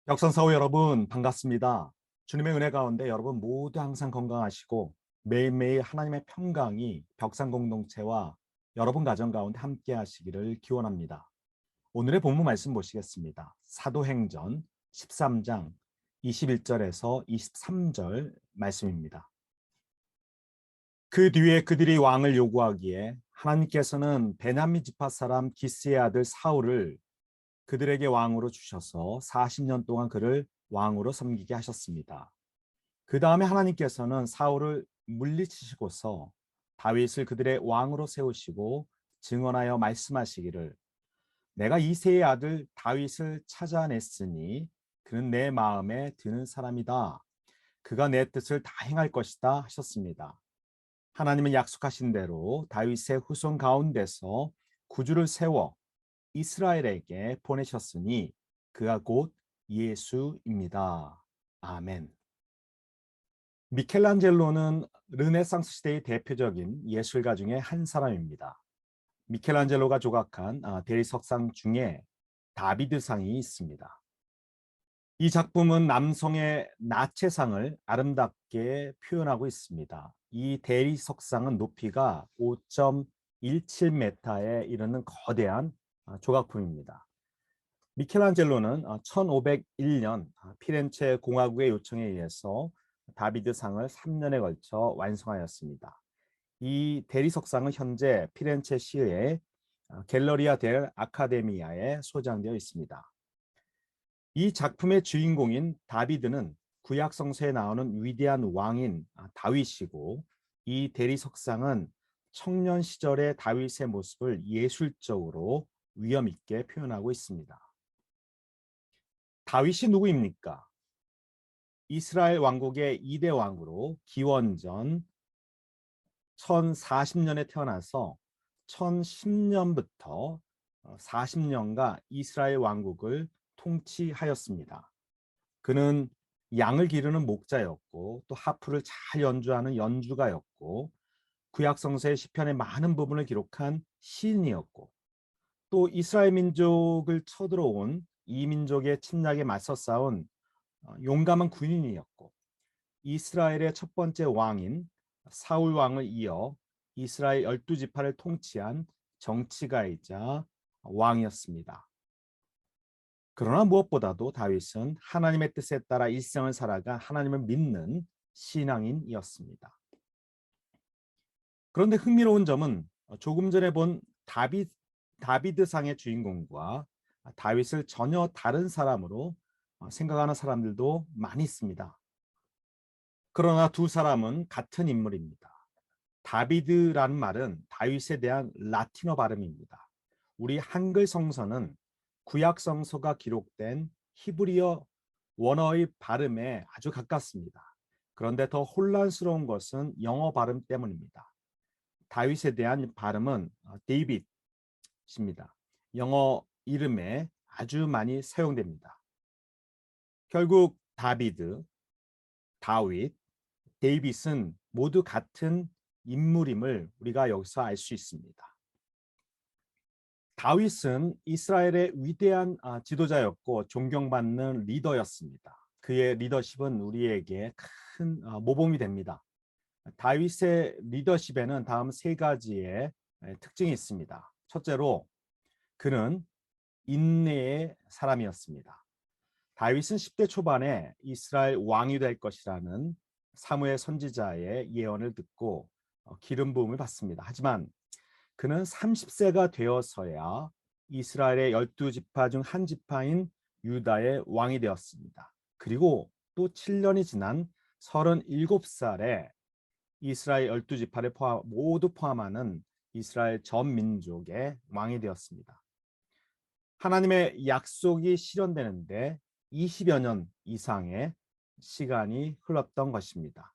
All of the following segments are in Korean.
역선사우 여러분 반갑습니다. 주님의 은혜 가운데 여러분 모두 항상 건강하시고 매일매일 하나님의 평강이 벽산 공동체와 여러분 가정 가운데 함께 하시기를 기원합니다. 오늘의 본문 말씀 보시겠습니다. 사도행전 13장 21절에서 23절 말씀입니다. 그 뒤에 그들이 왕을 요구하기에 하나님께서는 베냐민 지파 사람 기스의 아들 사울을 그들에게 왕으로 주셔서 40년 동안 그를 왕으로 섬기게 하셨습니다. 그 다음에 하나님께서는 사울을 물리치시고서 다윗을 그들의 왕으로 세우시고 증언하여 말씀하시기를 내가 이새의 아들 다윗을 찾아냈으니 그는 내 마음에 드는 사람이다. 그가 내 뜻을 다 행할 것이다 하셨습니다. 하나님은 약속하신 대로 다윗의 후손 가운데서 구주를 세워 이스라엘에게 보내셨으니 그가 곧 예수입니다. 아멘. 미켈란젤로는 르네상스 시대의 대표적인 예술가 중에 한 사람입니다. 미켈란젤로가 조각한 대리석상 중에 다비드상이 있습니다. 이 작품은 남성의 나체상을 아름답게 표현하고 있습니다. 이 대리석상은 높이가 5.17m에 이르는 거대한 조각품입니다. 미켈란젤로는 1501년 피렌체 공화국의 요청에 의해서 다비드상을 3년에 걸쳐 완성하였습니다. 이 대리석상은 현재 피렌체 시의 갤러리아 델 아카데미아에 소장되어 있습니다. 이 작품의 주인공인 다비드는 구약 성서에 나오는 위대한 왕인 다윗이고 이 대리석상은 청년 시절의 다윗의 모습을 예술적으로 위험 있게 표현하고 있습니다. 다윗이 누구입니까? 이스라엘 왕국의 2대 왕으로 기원전 1040년에 태어나서 1010년부터 40년간 이스라엘 왕국을 통치하였습니다. 그는 양을 기르는 목자였고 또 하프를 잘 연주하는 연주가였고 구약 성서의 시편의 많은 부분을 기록한 시인이었고 또 이스라엘 민족을 쳐들어온 이 민족의 침략에 맞서 싸운 용감한 군인이었고 이스라엘의 첫 번째 왕인 사울 왕을 이어 이스라엘 12지파를 통치한 정치가이자 왕이었습니다. 그러나 무엇보다도 다윗은 하나님의 뜻에 따라 일생을 살아가 하나님을 믿는 신앙인이었습니다. 그런데 흥미로운 점은 조금 전에 본 다비드상의 주인공과 다윗을 전혀 다른 사람으로 생각하는 사람들도 많이 있습니다. 그러나 두 사람은 같은 인물입니다. 다비드라는 말은 다윗에 대한 라틴어 발음입니다. 우리 한글 성서는 구약 성서가 기록된 히브리어 원어의 발음에 아주 가깝습니다. 그런데 더 혼란스러운 것은 영어 발음 때문입니다. 다윗에 대한 발음은 데이빗입니다. 영어 이름에 아주 많이 사용됩니다. 결국 다비드, 다윗, 데이빗은 모두 같은 인물임을 우리가 여기서 알 수 있습니다. 다윗은 이스라엘의 위대한 지도자였고 존경받는 리더였습니다. 그의 리더십은 우리에게 큰 모범이 됩니다. 다윗의 리더십에는 다음 세 가지의 특징이 있습니다. 첫째로 그는 인내의 사람이었습니다. 다윗은 10대 초반에 이스라엘 왕이 될 것이라는 사무엘 선지자의 예언을 듣고 기름 부음을 받습니다. 하지만 그는 30세가 되어서야 이스라엘의 12지파 중 한 지파인 유다의 왕이 되었습니다. 그리고 또 7년이 지난 37살에 이스라엘 12지파를 모두 포함하는 이스라엘 전 민족의 왕이 되었습니다. 하나님의 약속이 실현되는데 20여 년 이상의 시간이 흘렀던 것입니다.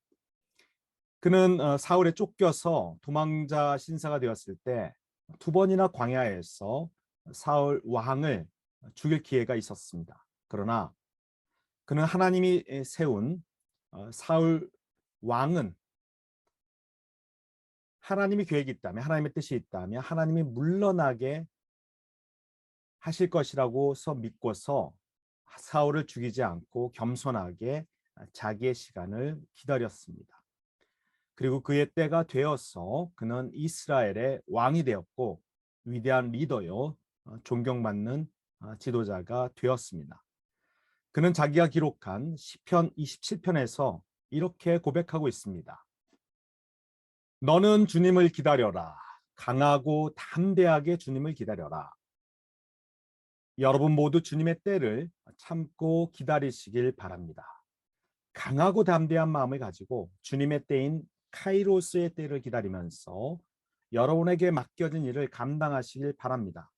그는 사울에 쫓겨서 도망자 신사가 되었을 때 두 번이나 광야에서 사울 왕을 죽일 기회가 있었습니다. 그러나 그는 하나님이 세운 사울 왕은 하나님의 계획이 있다면 하나님의 뜻이 있다면 하나님이 물러나게 하실 것이라고서 믿고서 사울을 죽이지 않고 겸손하게 자기의 시간을 기다렸습니다. 그리고 그의 때가 되어서 그는 이스라엘의 왕이 되었고 위대한 리더요, 존경받는 지도자가 되었습니다. 그는 자기가 기록한 시편 27편에서 이렇게 고백하고 있습니다. 너는 주님을 기다려라. 강하고 담대하게 주님을 기다려라. 여러분 모두 주님의 때를 참고 기다리시길 바랍니다. 강하고 담대한 마음을 가지고 주님의 때인 카이로스의 때를 기다리면서 여러분에게 맡겨진 일을 감당하시길 바랍니다.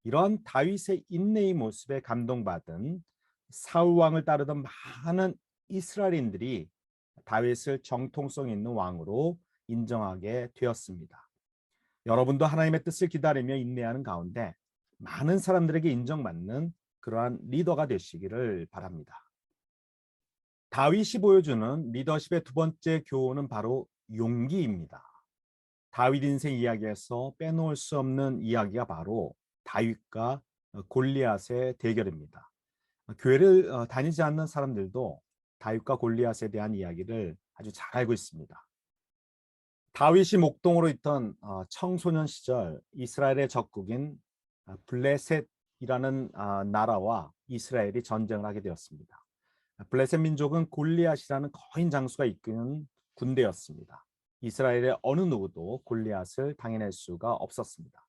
이러한 다윗의 인내의 모습에 감동받은 사울 왕을 따르던 많은 이스라엘인들이 다윗을 정통성 있는 왕으로 인정하게 되었습니다. 여러분도 하나님의 뜻을 기다리며 인내하는 가운데 많은 사람들에게 인정받는 그러한 리더가 되시기를 바랍니다. 다윗이 보여주는 리더십의 두 번째 교훈은 바로 용기입니다. 다윗 인생 이야기에서 빼놓을 수 없는 이야기가 바로 다윗과 골리앗의 대결입니다. 교회를 다니지 않는 사람들도 다윗과 골리앗에 대한 이야기를 아주 잘 알고 있습니다. 다윗이 목동으로 있던 청소년 시절 이스라엘의 적국인 블레셋이라는 나라와 이스라엘이 전쟁을 하게 되었습니다. 블레셋 민족은 골리앗이라는 거인 장수가 이끄는 군대였습니다. 이스라엘의 어느 누구도 골리앗을 당해낼 수가 없었습니다.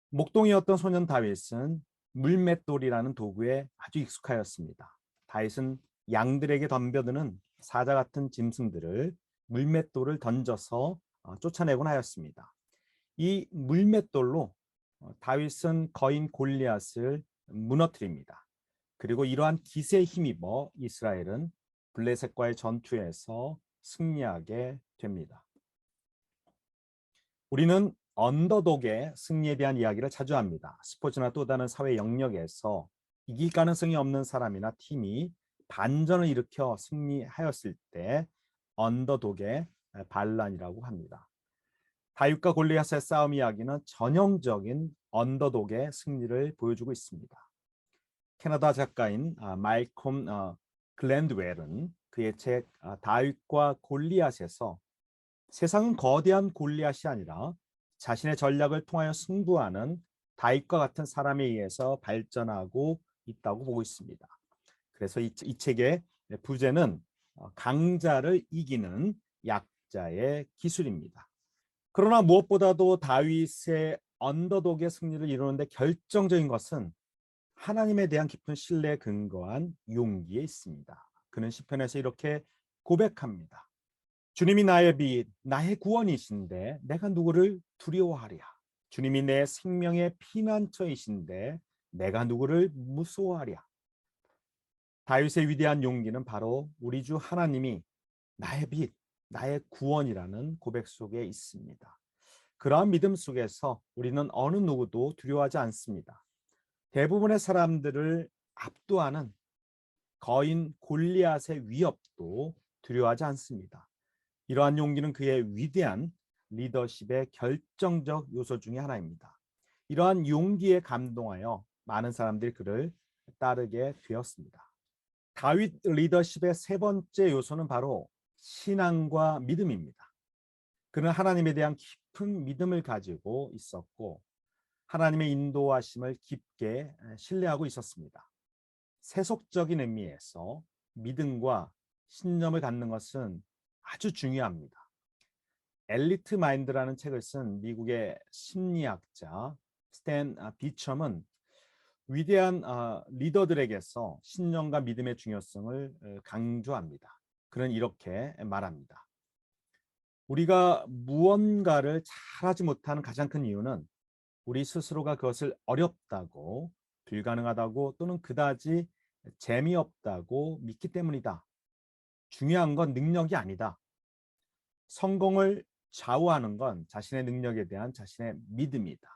목동이었던 소년 다윗은 물맷돌이라는 도구에 아주 익숙하였습니다. 다윗은 양들에게 덤벼드는 사자 같은 짐승들을 물맷돌을 던져서 쫓아내곤 하였습니다. 이 물맷돌로 다윗은 거인 골리앗을 무너뜨립니다. 그리고 이러한 기세에 힘입어 이스라엘은 블레셋과의 전투에서 승리하게 됩니다. 우리는 언더독의 승리에 대한 이야기를 자주 합니다. 스포츠나 또 다른 사회 영역에서 이길 가능성이 없는 사람이나 팀이 반전을 일으켜 승리하였을 때 언더독의 반란이라고 합니다. 다윗과 골리앗의 싸움 이야기는 전형적인 언더독의 승리를 보여주고 있습니다. 캐나다 작가인 말콤 글랜드웰은 그의 책 다윗과 골리앗에서 세상은 거대한 골리앗이 아니라 자신의 전략을 통하여 승부하는 다윗과 같은 사람에 의해서 발전하고 있다고 보고 있습니다. 그래서 이 책의 부제는 강자를 이기는 약자의 기술입니다. 그러나 무엇보다도 다윗의 언더독의 승리를 이루는데 결정적인 것은 하나님에 대한 깊은 신뢰에 근거한 용기에 있습니다. 그는 시편에서 이렇게 고백합니다. 주님이 나의 빛, 나의 구원이신데 내가 누구를 두려워하랴. 주님이 내 생명의 피난처이신데 내가 누구를 무서워하랴. 다윗의 위대한 용기는 바로 우리 주 하나님이 나의 빛, 나의 구원이라는 고백 속에 있습니다. 그러한 믿음 속에서 우리는 어느 누구도 두려워하지 않습니다. 대부분의 사람들을 압도하는 거인 골리앗의 위협도 두려워하지 않습니다. 이러한 용기는 그의 위대한 리더십의 결정적 요소 중에 하나입니다. 이러한 용기에 감동하여 많은 사람들이 그를 따르게 되었습니다. 다윗 리더십의 세 번째 요소는 바로 신앙과 믿음입니다. 그는 하나님에 대한 깊은 믿음을 가지고 있었고 하나님의 인도하심을 깊게 신뢰하고 있었습니다. 세속적인 의미에서 믿음과 신념을 갖는 것은 아주 중요합니다. 엘리트 마인드라는 책을 쓴 미국의 심리학자 스탠 비첨은 위대한 리더들에게서 신념과 믿음의 중요성을 강조합니다. 그는 이렇게 말합니다. 우리가 무언가를 잘하지 못하는 가장 큰 이유는 우리 스스로가 그것을 어렵다고, 불가능하다고 또는 그다지 재미없다고 믿기 때문이다. 중요한 건 능력이 아니다. 성공을 좌우하는 건 자신의 능력에 대한 자신의 믿음이다.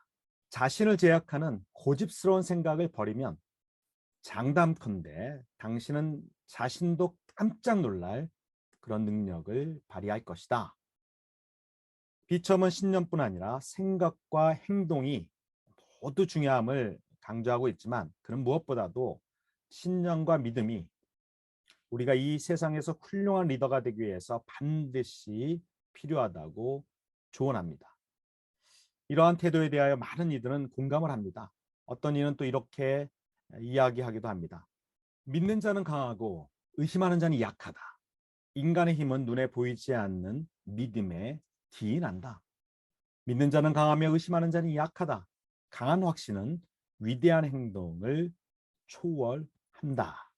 자신을 제약하는 고집스러운 생각을 버리면 장담컨대 당신은 자신도 깜짝 놀랄 그런 능력을 발휘할 것이다. 비첨은 신념뿐 아니라 생각과 행동이 모두 중요함을 강조하고 있지만 그는 무엇보다도 신념과 믿음이 우리가 이 세상에서 훌륭한 리더가 되기 위해서 반드시 필요하다고 조언합니다. 이러한 태도에 대하여 많은 이들은 공감을 합니다. 어떤 이는 또 이렇게 이야기하기도 합니다. 믿는 자는 강하고 의심하는 자는 약하다. 인간의 힘은 눈에 보이지 않는 믿음에 기인한다. 믿는 자는 강하며 의심하는 자는 약하다. 강한 확신은 위대한 행동을 초월한다.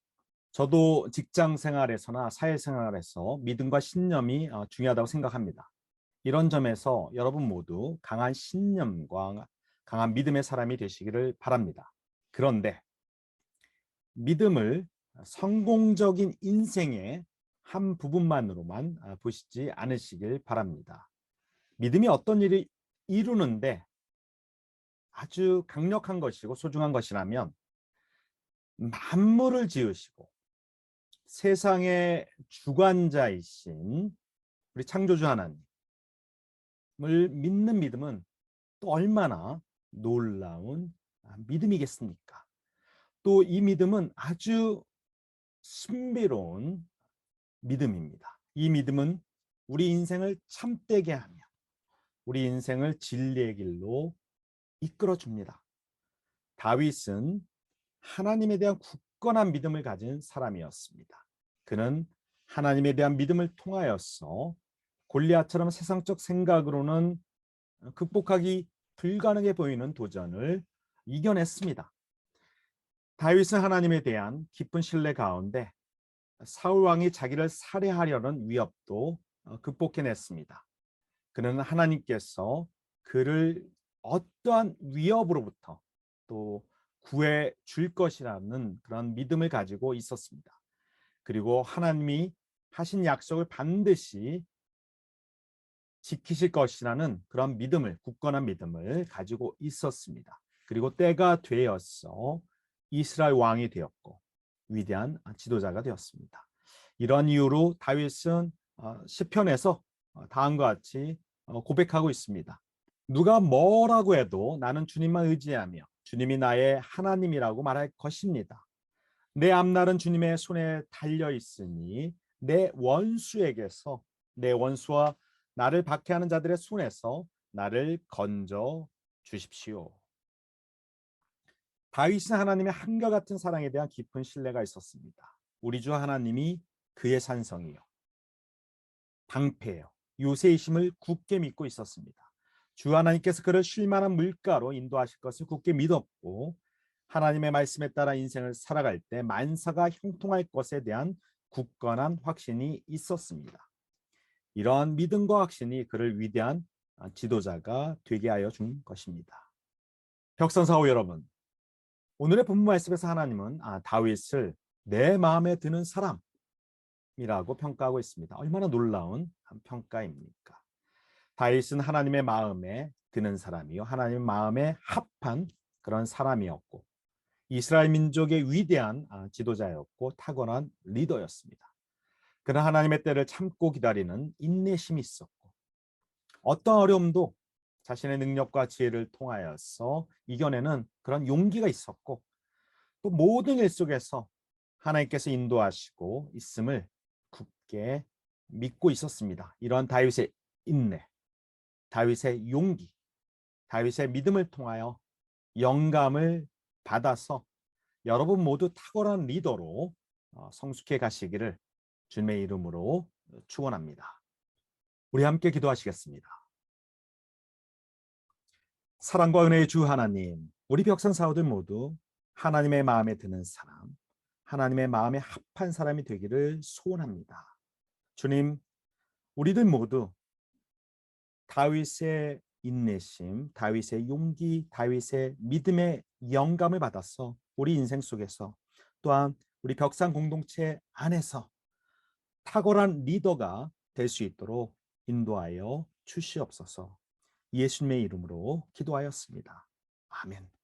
저도 직장 생활에서나 사회 생활에서 믿음과 신념이 중요하다고 생각합니다. 이런 점에서 여러분 모두 강한 신념과 강한 믿음의 사람이 되시기를 바랍니다. 그런데 믿음을 성공적인 인생의 한 부분만으로만 보시지 않으시길 바랍니다. 믿음이 어떤 일을 이루는데 아주 강력한 것이고 소중한 것이라면 만물을 지으시고 세상의 주관자이신 우리 창조주 하나님을 믿는 믿음은 또 얼마나 놀라운 믿음이겠습니까? 또 이 믿음은 아주 신비로운 믿음입니다. 이 믿음은 우리 인생을 참되게 하며 우리 인생을 진리의 길로 이끌어 줍니다. 다윗은 하나님에 대한 굳건한 믿음을 가진 사람이었습니다. 그는 하나님에 대한 믿음을 통하여서 골리앗처럼 세상적 생각으로는 극복하기 불가능해 보이는 도전을 이겨냈습니다. 다윗은 하나님에 대한 깊은 신뢰 가운데 사울 왕이 자기를 살해하려는 위협도 극복해냈습니다. 그는 하나님께서 그를 어떠한 위협으로부터 또 구해 줄 것이라는 그런 믿음을 가지고 있었습니다. 그리고 하나님이 하신 약속을 반드시 지키실 것이라는 그런 믿음을, 굳건한 믿음을 가지고 있었습니다. 그리고 때가 되어서 이스라엘 왕이 되었고 위대한 지도자가 되었습니다. 이런 이유로 다윗은 시편에서 다음과 같이 고백하고 있습니다. 누가 뭐라고 해도 나는 주님만 의지하며 주님이 나의 하나님이라고 말할 것입니다. 내 앞날은 주님의 손에 달려 있으니 내 원수에게서 내 원수와 나를 박해하는 자들의 손에서 나를 건져 주십시오. 다윗은 하나님의 한결같은 사랑에 대한 깊은 신뢰가 있었습니다. 우리 주 하나님이 그의 산성이요 방패요 요새이심을 굳게 믿고 있었습니다. 주 하나님께서 그를 쉴만한 물가로 인도하실 것을 굳게 믿었고 하나님의 말씀에 따라 인생을 살아갈 때 만사가 형통할 것에 대한 굳건한 확신이 있었습니다. 이러한 믿음과 확신이 그를 위대한 지도자가 되게 하여 준 것입니다. 벽선사호 여러분, 오늘의 본문 말씀에서 하나님은 다윗을 내 마음에 드는 사람이라고 평가하고 있습니다. 얼마나 놀라운 평가입니까? 다윗은 하나님의 마음에 드는 사람이요 하나님의 마음에 합한 그런 사람이었고 이스라엘 민족의 위대한 지도자였고 탁월한 리더였습니다. 그는 하나님의 때를 참고 기다리는 인내심이 있었고 어떤 어려움도 자신의 능력과 지혜를 통하여서 이겨내는 그런 용기가 있었고 또 모든 일 속에서 하나님께서 인도하시고 있음을 굳게 믿고 있었습니다. 이러한 다윗의 인내, 다윗의 용기, 다윗의 믿음을 통하여 영감을 받아서 여러분 모두 탁월한 리더로 성숙해 가시기를 주님의 이름으로 축원합니다. 우리 함께 기도하시겠습니다. 사랑과 은혜의 주 하나님, 우리 벽산 사우들 모두 하나님의 마음에 드는 사람, 하나님의 마음에 합한 사람이 되기를 소원합니다. 주님, 우리들 모두 다윗의 인내심, 다윗의 용기, 다윗의 믿음의 영감을 받아서 우리 인생 속에서 또한 우리 벽산 공동체 안에서 탁월한 리더가 될 수 있도록 인도하여 주시옵소서. 예수님의 이름으로 기도하였습니다. 아멘.